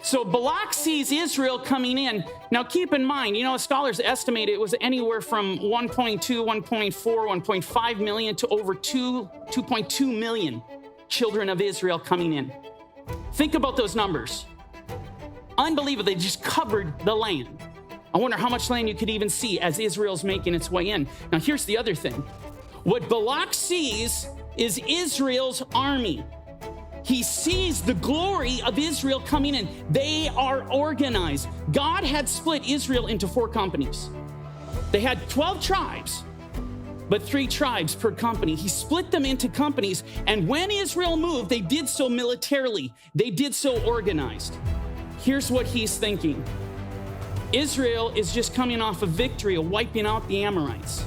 So Balak sees Israel coming in. Now keep in mind, scholars estimate it was anywhere from 1.2, 1.4, 1.5 million to over 2.2 million children of Israel coming in. Think about those numbers. Unbelievable, they just covered the land. I wonder how much land you could even see as Israel's making its way in. Now here's the other thing. What Balak sees is Israel's army. He sees the glory of Israel coming in. They are organized. God had split Israel into 4 companies. They had 12 tribes, but 3 tribes per company. He split them into companies, and when Israel moved, they did so militarily. They did so organized. Here's what he's thinking. Israel is just coming off a victory of wiping out the Amorites.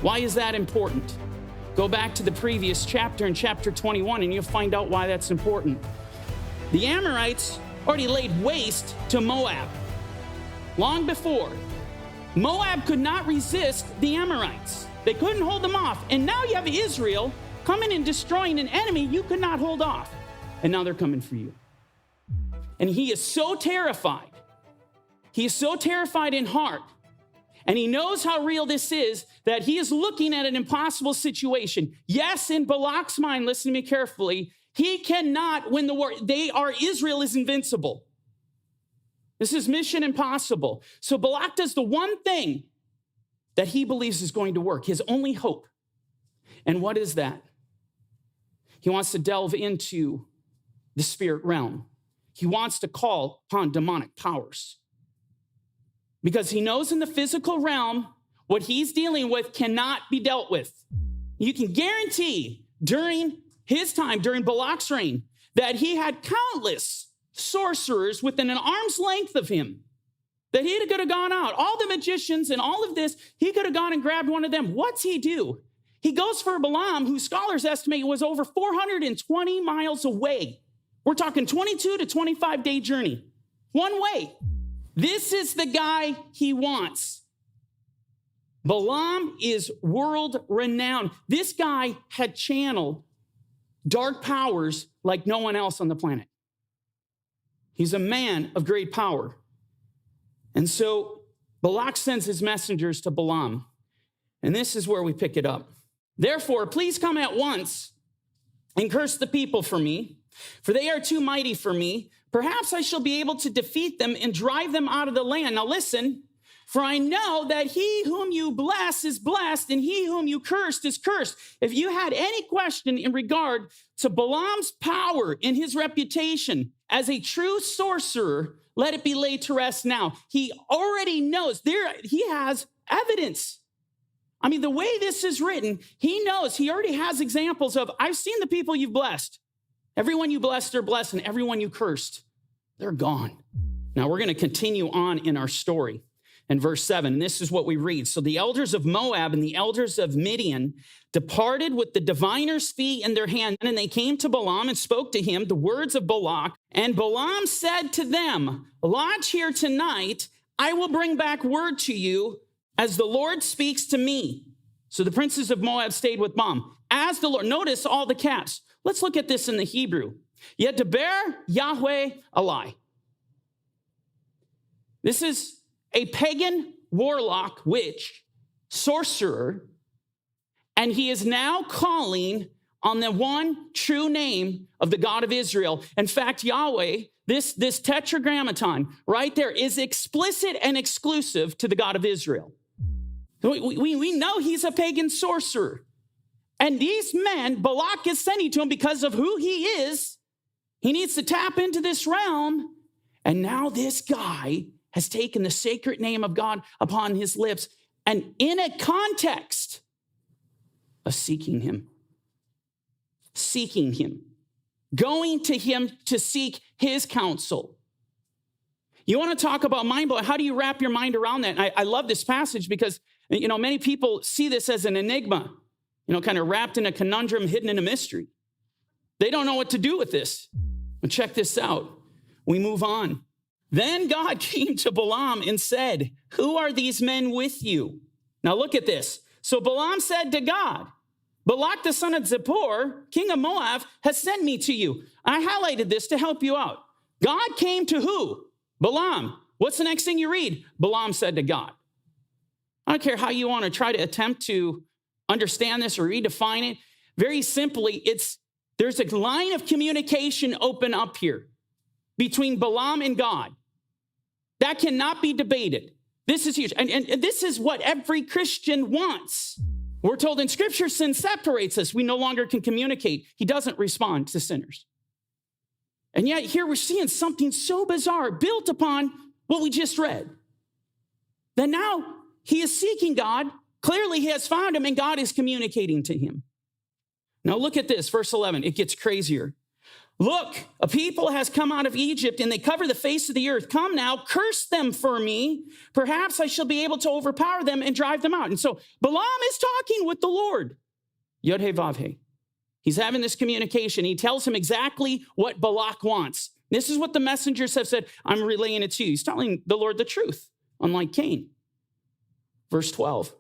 Why is that important? Go back to the previous chapter in chapter 21 and you'll find out why that's important. The Amorites already laid waste to Moab long before. Moab could not resist the Amorites. They couldn't hold them off. And now you have Israel coming and destroying an enemy you could not hold off. And now they're coming for you. And he is so terrified. He is so terrified in heart. And he knows how real this is, that he is looking at an impossible situation. Yes, in Balak's mind, listen to me carefully, he cannot win the war. Israel is invincible. This is mission impossible. So Balak does the one thing that he believes is going to work, his only hope. And what is that? He wants to delve into the spirit realm. He wants to call upon demonic powers. Because he knows in the physical realm, what he's dealing with cannot be dealt with. You can guarantee during his time, during Balak's reign, that he had countless sorcerers within an arm's length of him, that he could have gone out. All the magicians and all of this, he could have gone and grabbed one of them. What's he do? He goes for Balaam, who scholars estimate was over 420 miles away. We're talking 22 to 25 day journey, one way. This is the guy he wants. Balaam is world renowned. This guy had channeled dark powers like no one else on the planet. He's a man of great power. And so Balak sends his messengers to Balaam. And this is where we pick it up. Therefore, please come at once and curse the people for me, for they are too mighty for me. Perhaps I shall be able to defeat them and drive them out of the land. Now listen, for I know that he whom you bless is blessed, and he whom you cursed is cursed. If you had any question in regard to Balaam's power and his reputation as a true sorcerer, let it be laid to rest now. He already knows. He has evidence. I mean, the way this is written, he knows. He already has examples of, I've seen the people you've blessed. Everyone you blessed, they're blessed, and everyone you cursed, they're gone. Now, we're going to continue on in our story. In verse 7, and this is what we read. So the elders of Moab and the elders of Midian departed with the diviner's fee in their hand, and they came to Balaam and spoke to him the words of Balak. And Balaam said to them, lodge here tonight. I will bring back word to you as the Lord speaks to me. So the princes of Moab stayed with Balaam. As the Lord, notice all the caps. Let's look at this in the Hebrew. Yedaber Yahweh Alai. This is a pagan warlock, witch, sorcerer, and he is now calling on the one true name of the God of Israel. In fact, Yahweh, this tetragrammaton right there is explicit and exclusive to the God of Israel. We know he's a pagan sorcerer. And these men, Balak is sending to him because of who he is. He needs to tap into this realm. And now this guy has taken the sacred name of God upon his lips, and in a context of seeking him, going to him to seek his counsel. You want to talk about mind blowing? How do you wrap your mind around that? And I love this passage because, many people see this as an enigma, kind of wrapped in a conundrum, hidden in a mystery. They don't know what to do with this. But check this out. We move on. Then God came to Balaam and said, who are these men with you? Now look at this. So Balaam said to God, Balak the son of Zippor, king of Moab, has sent me to you. I highlighted this to help you out. God came to who? Balaam. What's the next thing you read? Balaam said to God. I don't care how you want to try to attempt to understand this or redefine it. Very simply, there's a line of communication open up here between Balaam and God. That cannot be debated. This is huge. And this is what every Christian wants. We're told in Scripture, sin separates us. We no longer can communicate. He doesn't respond to sinners. And yet here we're seeing something so bizarre built upon what we just read. That now he is seeking God. Clearly he has found him and God is communicating to him. Now look at this, verse 11. It gets crazier. Look, a people has come out of Egypt and they cover the face of the earth. Come now, curse them for me. Perhaps I shall be able to overpower them and drive them out. And so Balaam is talking with the Lord. Yod-Heh-Vav-Heh. He's having this communication. He tells him exactly what Balak wants. This is what the messengers have said. I'm relaying it to you. He's telling the Lord the truth, unlike Cain. Verse 12.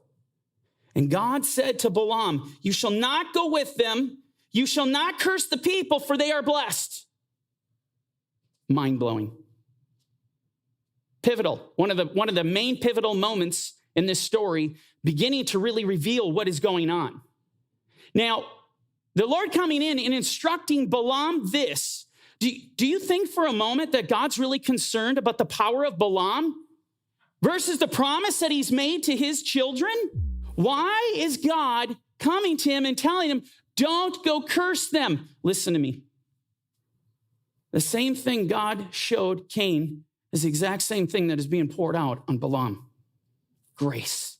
And God said to Balaam, you shall not go with them. You shall not curse the people, for they are blessed. Mind-blowing. Pivotal. One of the main pivotal moments in this story, beginning to really reveal what is going on. Now, the Lord coming in and instructing Balaam this. Do you think for a moment that God's really concerned about the power of Balaam versus the promise that he's made to his children? Why is God coming to him and telling him, don't go curse them? Listen to me. The same thing God showed Cain is the exact same thing that is being poured out on Balaam. Grace.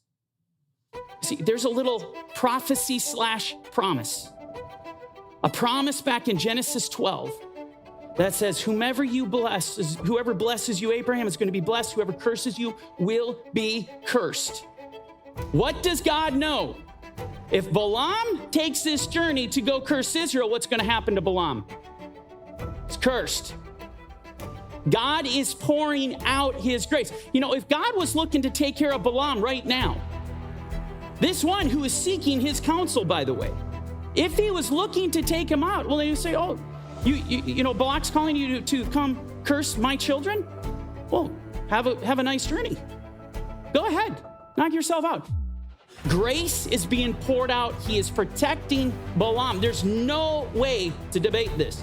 See, there's a little prophecy / promise. A promise back in Genesis 12 that says, whoever blesses you, Abraham, is going to be blessed. Whoever curses you will be cursed. What does God know? If Balaam takes this journey to go curse Israel, what's going to happen to Balaam? It's cursed. God is pouring out his grace. You know, if God was looking to take care of Balaam right now, this one who is seeking his counsel, by the way, if he was looking to take him out, well, then you say, oh, you know, Balak's calling you to come curse my children? Well, have a nice journey. Go ahead, knock yourself out. Grace is being poured out. He is protecting Balaam. There's no way to debate this.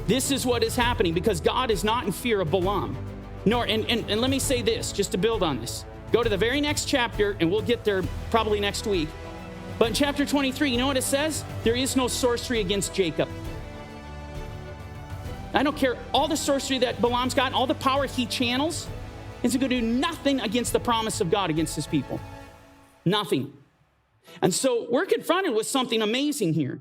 This is what is happening because God is not in fear of Balaam. And let me say this, just to build on this. Go to the very next chapter, and we'll get there probably next week. But in chapter 23, you know what it says? There is no sorcery against Jacob. I don't care all the sorcery that Balaam's got, all the power he channels, is going to do nothing against the promise of God against his people. Nothing. And so we're confronted with something amazing here.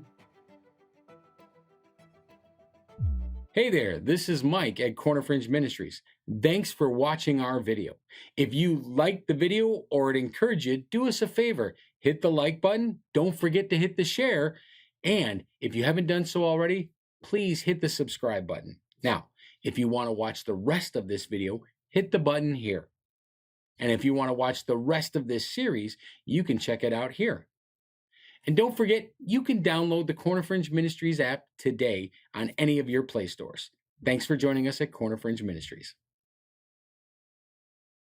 Hey there, this is Mike at Corner Fringe Ministries. Thanks for watching our video. If you liked the video or it encouraged you, do us a favor. Hit the like button. Don't forget to hit the share. And if you haven't done so already, please hit the subscribe button. Now, if you want to watch the rest of this video, hit the button here. And if you want to watch the rest of this series, you can check it out here. And don't forget, you can download the Corner Fringe Ministries app today on any of your Play stores. Thanks for joining us at Corner Fringe Ministries.